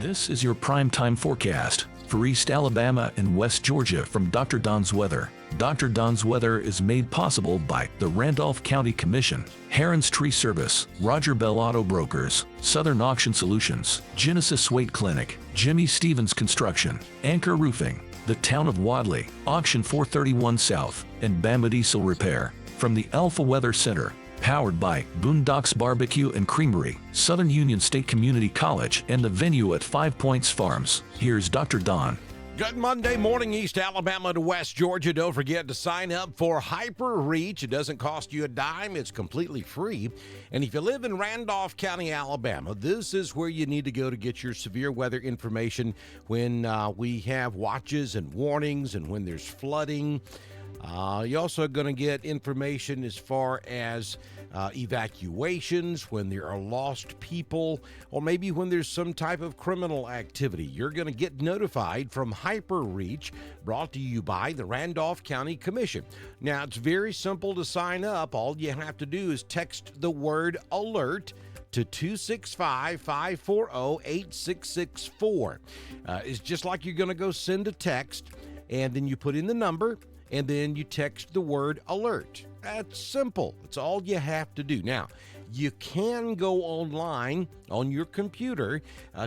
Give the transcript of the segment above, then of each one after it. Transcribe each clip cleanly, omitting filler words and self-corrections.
This is your primetime forecast for East Alabama and West Georgia from Dr. Don's Weather. Dr. Don's Weather is made possible by the Randolph County Commission, Heron's Tree Service, Roger Bell Auto Brokers, Southern Auction Solutions, Genesis Waite Clinic, Jimmy Stevens Construction, Anchor Roofing, the Town of Wadley, Auction 431 South, and Bama Diesel Repair. From the Alpha Weather Center, powered by Boondocks Barbecue and Creamery, Southern Union State Community College, and the venue at 5 Points Farms. Here's Dr. Don. Good Monday morning, East Alabama to West Georgia. Don't forget to sign up for Hyper Reach. It doesn't cost you a dime. It's completely free. And if you live in Randolph County, Alabama, this is where you need to go to get your severe weather information when we have watches and warnings and when there's flooding. You're also going to get information as far as evacuations, when there are lost people, or maybe when there's some type of criminal activity. You're going to get notified from Hyper Reach, brought to you by the Randolph County Commission. Now, it's very simple to sign up. All you have to do is text the word ALERT to 265-540-8664. It's just like you're going to go send a text, and then you put in the number, and then you text the word ALERT. That's simple. That's all you have to do. Now, you can go online on your computer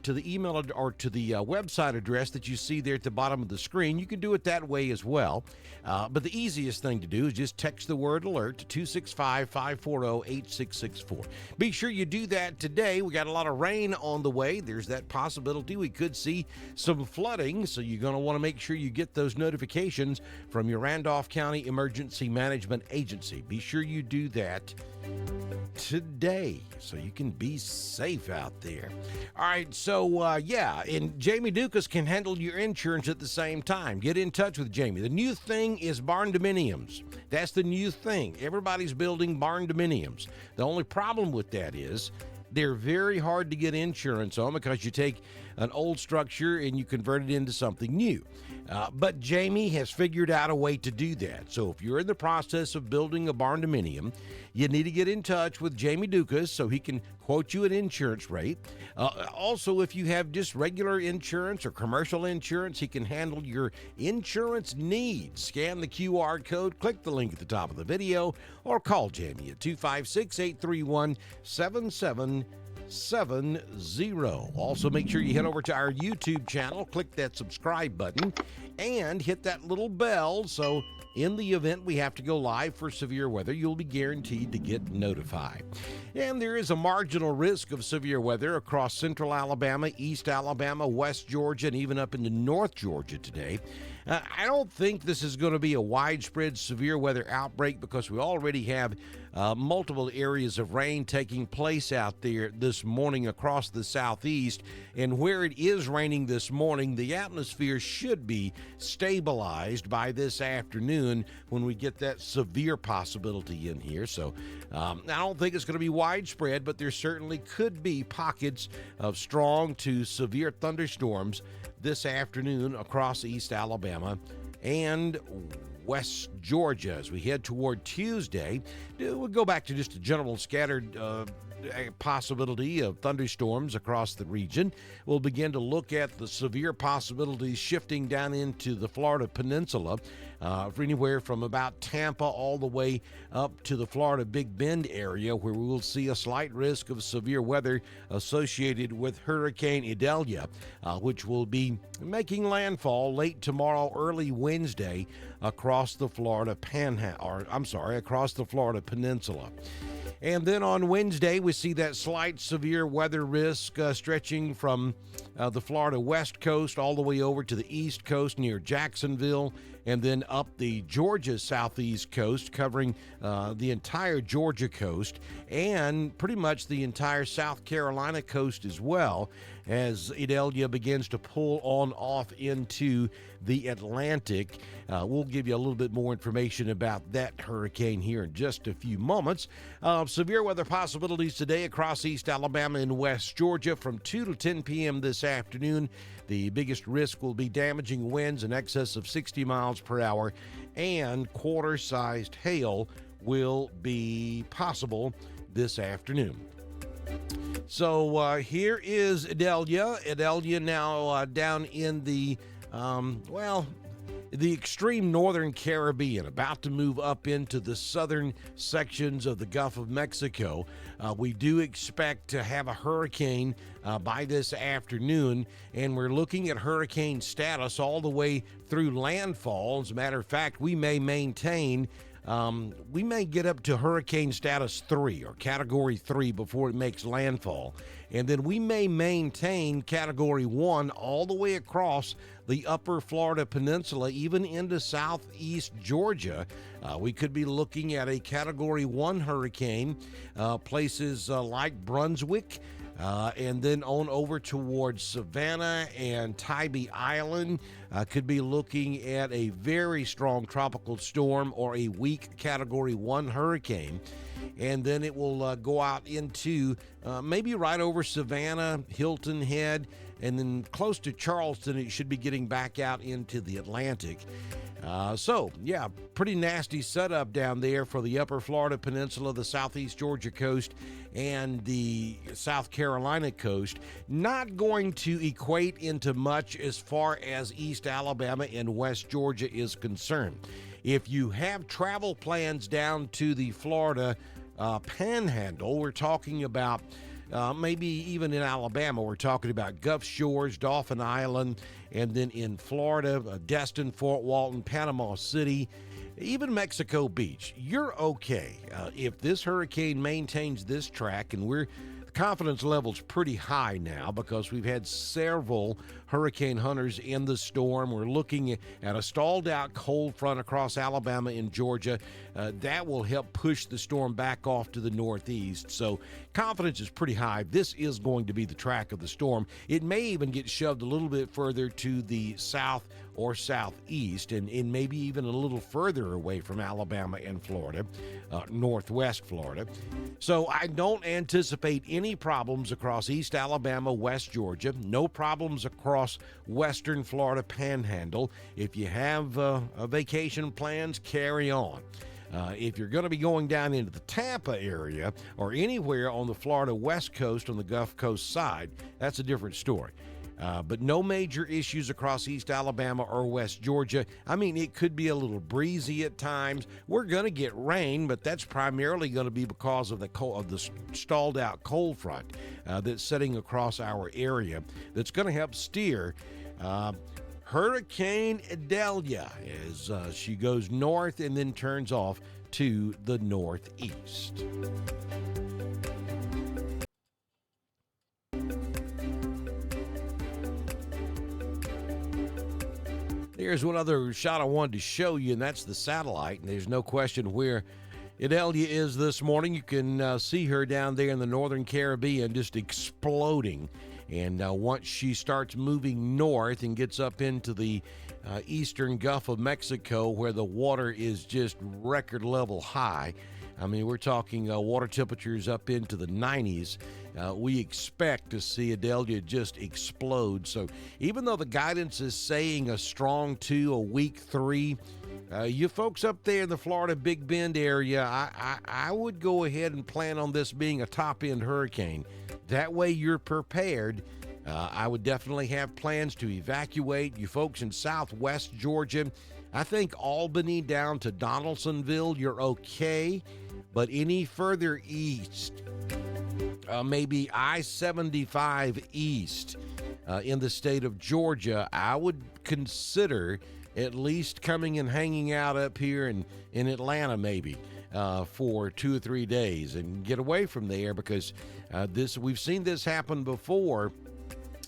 to the email or to the website address that you see there at the bottom of the screen. You can do it that way as well. But the easiest thing to do is just text the word ALERT to 265-540-8664. Be sure you do that today. We got a lot of rain on the way. There's that possibility we could see some flooding, so you're going to want to make sure you get those notifications from your Randolph County Emergency Management Agency. Be sure you do that today so you can be safe out there. All right, so and Jamie Dukas can handle your insurance at the same time. Get in touch with Jamie. The new thing is barn dominiums. That's the new thing. Everybody's building barn dominiums. The only problem with that is they're very hard to get insurance on because you take an old structure and you convert it into something new. But Jamie has figured out a way to do that. So if you're in the process of building a barn dominium, you need to get in touch with Jamie Dukas so he can quote you an insurance rate. Also, if you have just regular insurance or commercial insurance, he can handle your insurance needs. Scan the QR code, click the link at the top of the video, or call Jamie at 256-831-7770. Also, make sure you head over to our YouTube channel, click that subscribe button, and hit that little bell so in the event we have to go live for severe weather, you'll be guaranteed to get notified. And there is a marginal risk of severe weather across central Alabama, East Alabama, West Georgia, and even up into North Georgia today. I don't think this is going to be a widespread severe weather outbreak because we already have multiple areas of rain taking place out there this morning across the southeast. And where it is raining this morning, the atmosphere should be stabilized by this afternoon when we get that severe possibility in here. So I don't think it's going to be widespread, but there certainly could be pockets of strong to severe thunderstorms this afternoon across East Alabama and West Georgia. As we head toward Tuesday, we'll go back to just a general scattered possibility of thunderstorms across the region. We'll begin to look at the severe possibilities shifting down into the Florida Peninsula, for anywhere from about Tampa all the way up to the Florida Big Bend area, where we will see a slight risk of severe weather associated with Hurricane Idalia, which will be making landfall late tomorrow, early Wednesday across the Florida across the Florida Peninsula. And then on Wednesday, we see that slight severe weather risk stretching from the Florida west coast all the way over to the east coast near Jacksonville, and then up the Georgia southeast coast, covering the entire Georgia coast and pretty much the entire South Carolina coast as well, as Idalia begins to pull on off into the Atlantic. We'll give you a little bit more information about that hurricane here in just a few moments. Severe weather possibilities today across East Alabama and West Georgia from 2 to 10 p.m. this afternoon. The biggest risk will be damaging winds in excess of 60 miles per hour, and quarter-sized hail will be possible this afternoon. So here is Idalia. Idalia now down in the, the extreme northern Caribbean, about to move up into the southern sections of the Gulf of Mexico. We do expect to have a hurricane by this afternoon, and we're looking at hurricane status all the way through landfall. As a matter of fact, we may get up to hurricane status 3 or category 3 before it makes landfall. And then we may maintain category 1 all the way across the upper Florida Peninsula, even into southeast Georgia. We could be looking at a category 1 hurricane, places like Brunswick, and then on over towards Savannah and Tybee Island. Could be looking at a very strong tropical storm or a weak category 1 hurricane. And then it will go out into maybe right over Savannah, Hilton Head, and then close to Charleston. It should be getting back out into the Atlantic. Pretty nasty setup down there for the upper Florida Peninsula, the southeast Georgia coast, and the South Carolina coast. Not going to equate into much as far as East Alabama and West Georgia is concerned. If you have travel plans down to the Florida Panhandle, we're talking about maybe even in Alabama, we're talking about Gulf Shores, Dauphin Island, and then in Florida, Destin, Fort Walton, Panama City, even Mexico Beach. You're okay. If this hurricane maintains this track, and the confidence level's pretty high now because we've had several hurricane hunters in the storm. We're looking at a stalled out cold front across Alabama and Georgia. That will help push the storm back off to the northeast. So confidence is pretty high. This is going to be the track of the storm. It may even get shoved a little bit further to the south or southeast, and maybe even a little further away from Alabama and Florida, northwest Florida. So I don't anticipate any problems across East Alabama, West Georgia, no problems across western Florida Panhandle. If you have vacation plans, carry on. If you're going to be going down into the Tampa area or anywhere on the Florida West Coast on the Gulf Coast side, that's a different story. But no major issues across East Alabama or West Georgia. I mean, it could be a little breezy at times. We're going to get rain, but that's primarily going to be because of the stalled out cold front that's setting across our area. That's going to help steer Hurricane Idalia as she goes north and then turns off to the northeast. Here's one other shot I wanted to show you, and that's the satellite. And there's no question where Idalia is this morning. You can see her down there in the northern Caribbean just exploding. And once she starts moving north and gets up into the eastern Gulf of Mexico, where the water is just record level high, I mean, we're talking water temperatures up into the 90s. We expect to see Idalia just explode. So even though the guidance is saying a strong 2, a weak 3, you folks up there in the Florida Big Bend area, I would go ahead and plan on this being a top-end hurricane. That way you're prepared. I would definitely have plans to evacuate you folks in southwest Georgia. I think Albany down to Donaldsonville, you're okay. But any further east, maybe I-75 east in the state of Georgia, I would consider at least coming and hanging out up here in Atlanta maybe for 2 or 3 days and get away from there, because we've seen this happen before.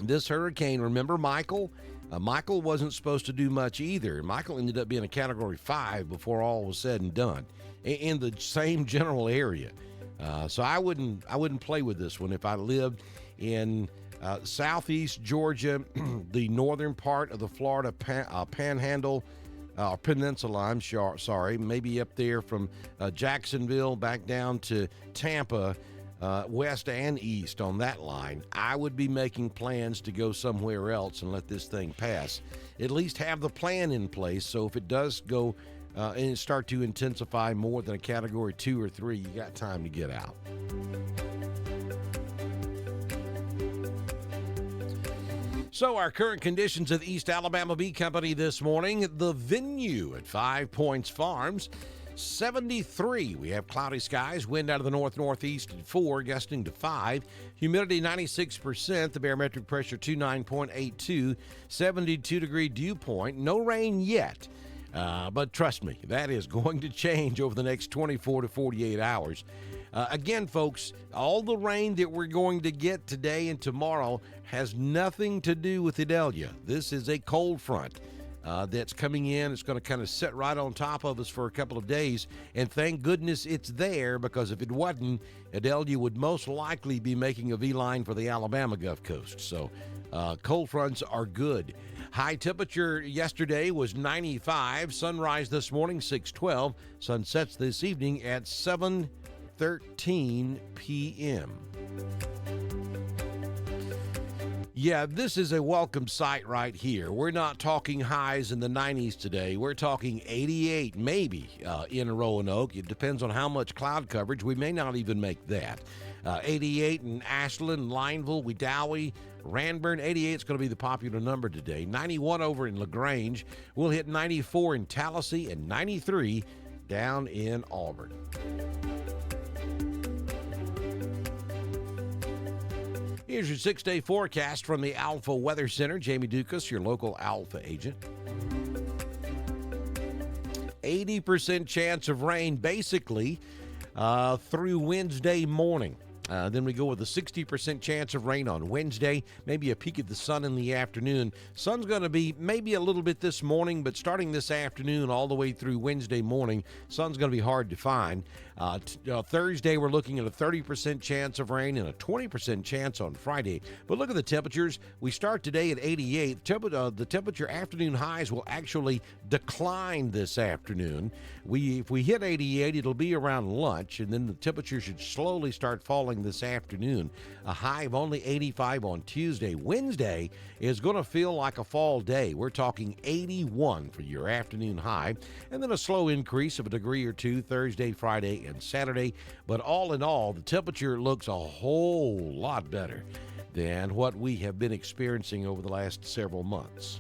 This hurricane, remember Michael? Michael wasn't supposed to do much either. Michael ended up being a Category 5 before all was said and done in the same general area. So I wouldn't play with this one. If I lived in southeast Georgia, the northern part of the Florida Panhandle, Peninsula, sorry, maybe up there from Jacksonville back down to Tampa, west and east on that line, I would be making plans to go somewhere else and let this thing pass. At least have the plan in place, so if it does go and start to intensify more than a Category 2 or 3, you got time to get out. So our current conditions at the East Alabama Bee Company this morning, the Venue at 5 Points Farms, 73. We have cloudy skies, wind out of the north-northeast at 4, gusting to 5. Humidity 96%, the barometric pressure 29.82, 72-degree dew point. No rain yet, but trust me, that is going to change over the next 24 to 48 hours. Again, folks, all the rain that we're going to get today and tomorrow has nothing to do with Idalia. This is a cold front that's coming in. It's going to kind of sit right on top of us for a couple of days, and thank goodness it's there, because if it wasn't, Idalia would most likely be making a V-line for the Alabama Gulf Coast. So cold fronts are good. High temperature yesterday was 95. Sunrise this morning, 6:12. Sun sets this evening at 7:13 p.m. Yeah, this is a welcome sight right here. We're not talking highs in the 90s today. We're talking 88 maybe in Roanoke. It depends on how much cloud coverage. We may not even make that. 88 in Ashland, Lineville, Idalia, Ranburne. 88 is going to be the popular number today. 91 over in LaGrange. We'll hit 94 in Tallahassee and 93 down in Auburn. Here's your 6-day forecast from the Alpha Weather Center. Jamie Dukas, your local Alpha agent. 80% chance of rain basically through Wednesday morning. Then we go with a 60% chance of rain on Wednesday, maybe a peek at the sun in the afternoon. Sun's going to be maybe a little bit this morning, but starting this afternoon all the way through Wednesday morning, sun's going to be hard to find. Thursday, we're looking at a 30% chance of rain and a 20% chance on Friday. But look at the temperatures. We start today at 88. The temperature afternoon highs will actually decline this afternoon. If we hit 88, it'll be around lunch, and then the temperature should slowly start falling this afternoon. A high of only 85 on Tuesday. Wednesday is going to feel like a fall day. We're talking 81 for your afternoon high, and then a slow increase of a degree or two Thursday, Friday, and Saturday. But all in all, the temperature looks a whole lot better than what we have been experiencing over the last several months.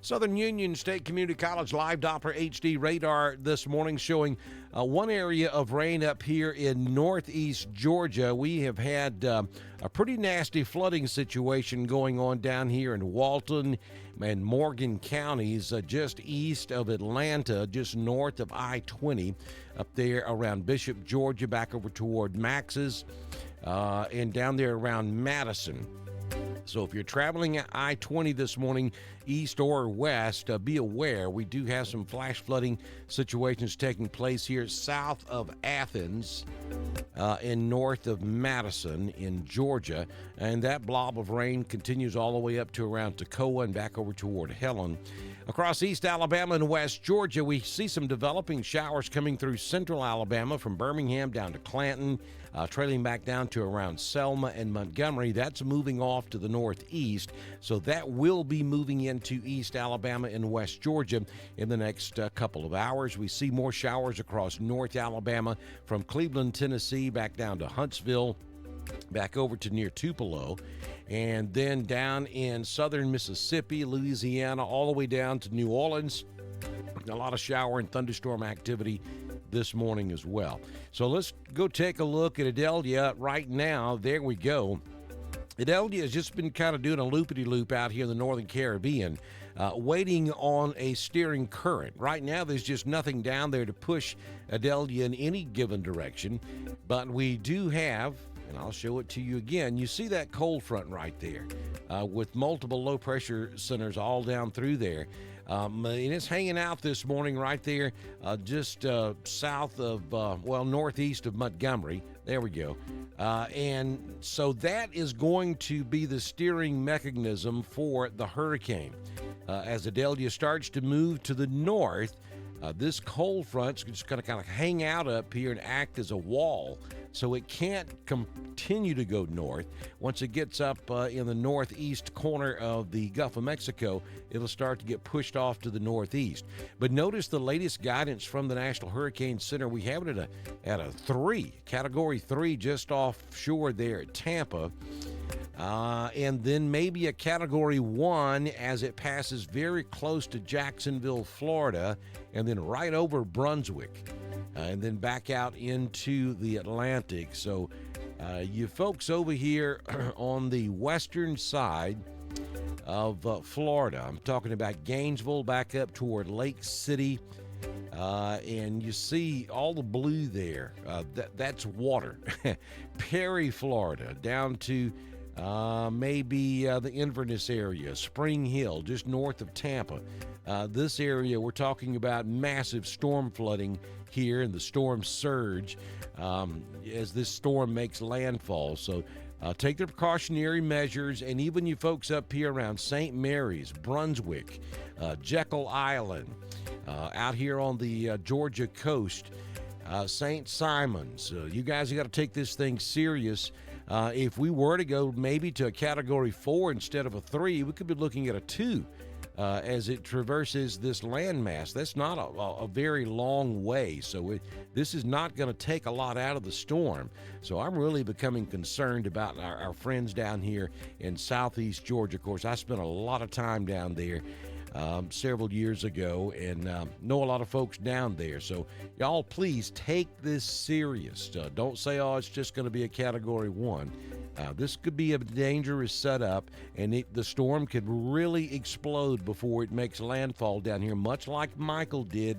Southern Union State Community College live Doppler HD radar this morning showing one area of rain up here in northeast Georgia. We have had a pretty nasty flooding situation going on down here in Walton and Morgan counties, just east of Atlanta, just north of I-20, up there around Bishop, Georgia, back over toward Max's, and down there around Madison. So if you're traveling at I-20 this morning, east or west, be aware we do have some flash flooding situations taking place here south of Athens and north of Madison in Georgia. And that blob of rain continues all the way up to around Toccoa and back over toward Helen. Across East Alabama and West Georgia, we see some developing showers coming through central Alabama from Birmingham down to Clanton, trailing back down to around Selma and Montgomery. That's moving off to the northeast, so that will be moving into East Alabama and West Georgia in the next couple of hours. We see more showers across North Alabama from Cleveland, Tennessee, back down to Huntsville, back over to near Tupelo, and then down in southern Mississippi, Louisiana, all the way down to New Orleans. A lot of shower and thunderstorm activity this morning as well. So let's go take a look at Idalia right now. There we go. Idalia has just been kind of doing a loopity-loop out here in the Northern Caribbean, waiting on a steering current. Right now, there's just nothing down there to push Idalia in any given direction, but we do have, and I'll show it to you again. You see that cold front right there with multiple low-pressure centers all down through there. And it's hanging out this morning right there just south of, northeast of Montgomery. There we go. And so that is going to be the steering mechanism for the hurricane. As Idalia starts to move to the north, this cold front's just going to kind of hang out up here and act as a wall. So it can't continue to go north. Once it gets up in the northeast corner of the Gulf of Mexico, it'll start to get pushed off to the northeast. But notice the latest guidance from the National Hurricane Center. We have it at a 3, Category 3, just offshore there at Tampa. and then maybe a Category 1 as it passes very close to Jacksonville, Florida, and then right over Brunswick, and then back out into the Atlantic. So you folks over here on the western side of Florida, I'm talking about Gainesville back up toward Lake City, and you see all the blue there. That's water. Perry, Florida, down to maybe the Inverness area, Spring Hill, just north of Tampa. This area, we're talking about massive storm flooding here and the storm surge as this storm makes landfall. So take the precautionary measures, and even you folks up here around St. Mary's, Brunswick, Jekyll Island, out here on the Georgia coast, St. Simon's. You guys have got to take this thing serious. If we were to go maybe to a Category 4 instead of a 3, we could be looking at a 2 as it traverses this landmass. That's not a very long way, so this is not going to take a lot out of the storm. So I'm really becoming concerned about our friends down here in southeast Georgia. Of course, I spent a lot of time down there several years ago, and know a lot of folks down there. So y'all, please take this serious. Don't say, oh, it's just going to be a Category 1. This could be a dangerous setup, and the storm could really explode before it makes landfall down here, much like Michael did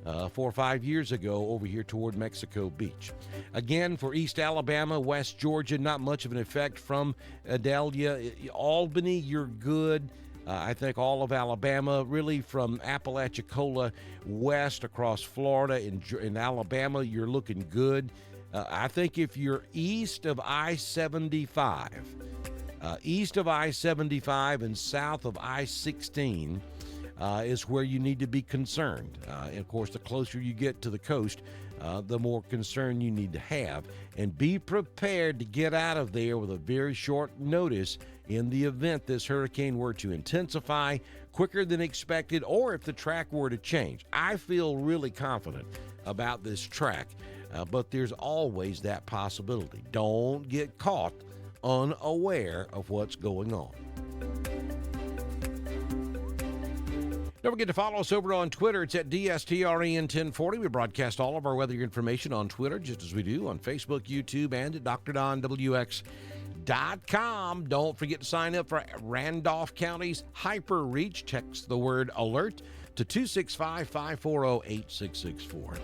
4 or 5 years ago over here toward Mexico Beach. Again, for East Alabama, West Georgia, not much of an effect from Idalia. Albany, you're good. I think all of Alabama, really from Apalachicola west across Florida and Alabama, you're looking good. I think if you're east of I-75, and south of I-16 is where you need to be concerned. And of course, the closer you get to the coast, the more concern you need to have. And be prepared to get out of there with a very short notice in the event this hurricane were to intensify quicker than expected, or if the track were to change. I feel really confident about this track, but there's always that possibility. Don't get caught unaware of what's going on. Don't forget to follow us over on Twitter. It's at DSTREN1040. We broadcast all of our weather information on Twitter, just as we do on Facebook, YouTube, and at DrDonWX.com. Don't forget to sign up for Randolph County's Hyper Reach. Text the word alert to 265-540-8664.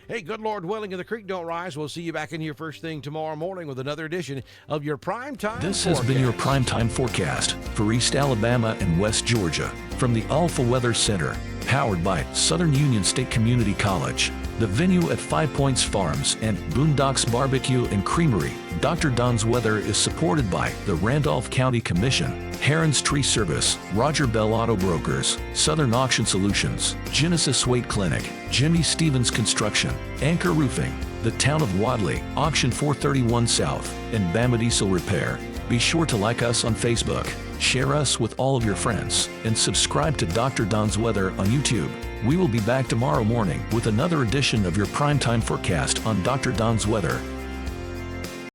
Hey, good Lord willing, and the creek don't rise. We'll see you back in here first thing tomorrow morning with another edition of your Primetime This Forecast. has been your Primetime Forecast for East Alabama and West Georgia from the Alpha Weather Center, powered by Southern Union State Community College, the venue at 5 Points Farms, and Boondocks Barbecue and Creamery. Dr. Don's Weather is supported by the Randolph County Commission, Heron's Tree Service, Roger Bell Auto Brokers, Southern Auction Solutions, Genesis Weight Clinic, Jimmy Stevens Construction, Anchor Roofing, the Town of Wadley, Auction 431 South, and Bama Diesel Repair. Be sure to like us on Facebook, share us with all of your friends, and subscribe to Dr. Don's Weather on YouTube. We will be back tomorrow morning with another edition of your Primetime Forecast on Dr. Don's Weather.